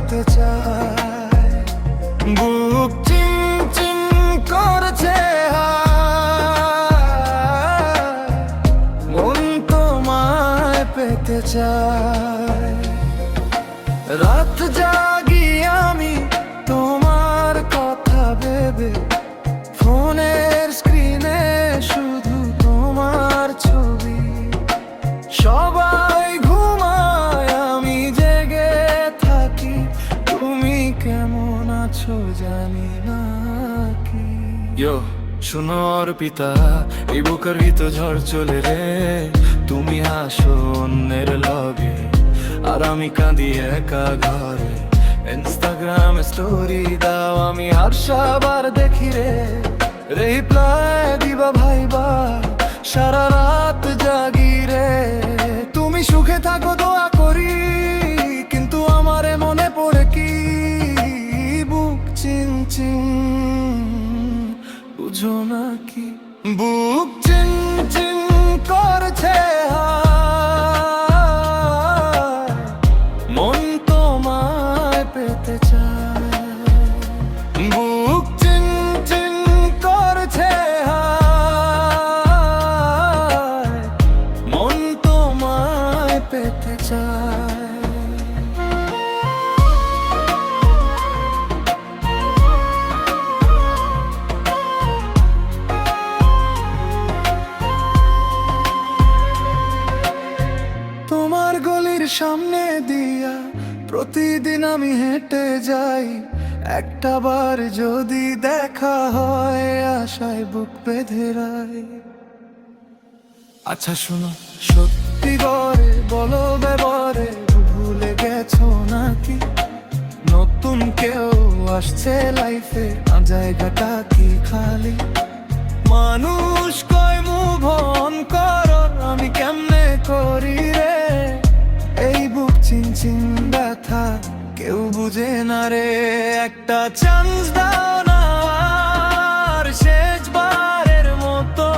পেতে চায়। বুক চিন চিন করছে, মন তোমায় পেতে চায়। রাত জাগি আমি তোমার কথা ভেবে, ফোনের স্ক্রিনে শুধু তোমার ছবি। সবাই ঘুমায়, আমি জেগে থাকি, তুমি কেমন আছো জানি না কি। শুনো অর্পিতা, এই বুকের ভিতর ঝড় চলে রে। তুমি হাসো অন্যের লগে, আর আমি কাঁদি একা ঘরে। ইনস্টাগ্রামে স্টোরি দাও, আমি আর সবার দেখি রে। রিপ্লাই দিবা ভাইবা, সারা রাত জাগি রে। তুমি সুখে থাকো দোয়া করি, কিন্তু আমারে মনে পড়ে কি। বুক চিন চিন, বুঝো না কি। বুক চিন চিন করছে, মন তোমায় পেতে চায়। বুক চিন চিন করছে, মন তোমায় পেতে চায়। তোমার গলির সামনে দিয়া প্রতিদিন আমি হেঁটে যাই। একটা বার যদি দেখা হয়, আশায় বুক বেঁধে রাই। আচ্ছা শোনো, সত্যি করে বলো ব্যাপারে, ভুলে গেছো নাকি? নতুন কেউ আসছে লাইফে, জায়গাটা কি খালি? মানুষ কয় মুভ অন করো, আমি কেমনে করি রে? এই বুক চিন চিন ব্যথা কেউ বুঝে না রে। একটা চান্স দাও না আর, শেষবারের মতো।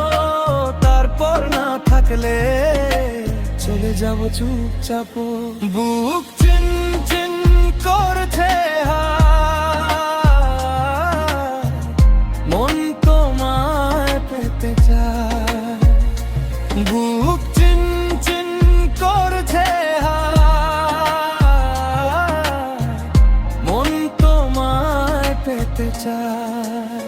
তারপর না থাকলে চলে যাব চুপচাপ। বুক চিন চিন করছে, মন তোমায় পেতে চায়। বুক চিন চিন করছে, মন তোমায় পেতে চায়।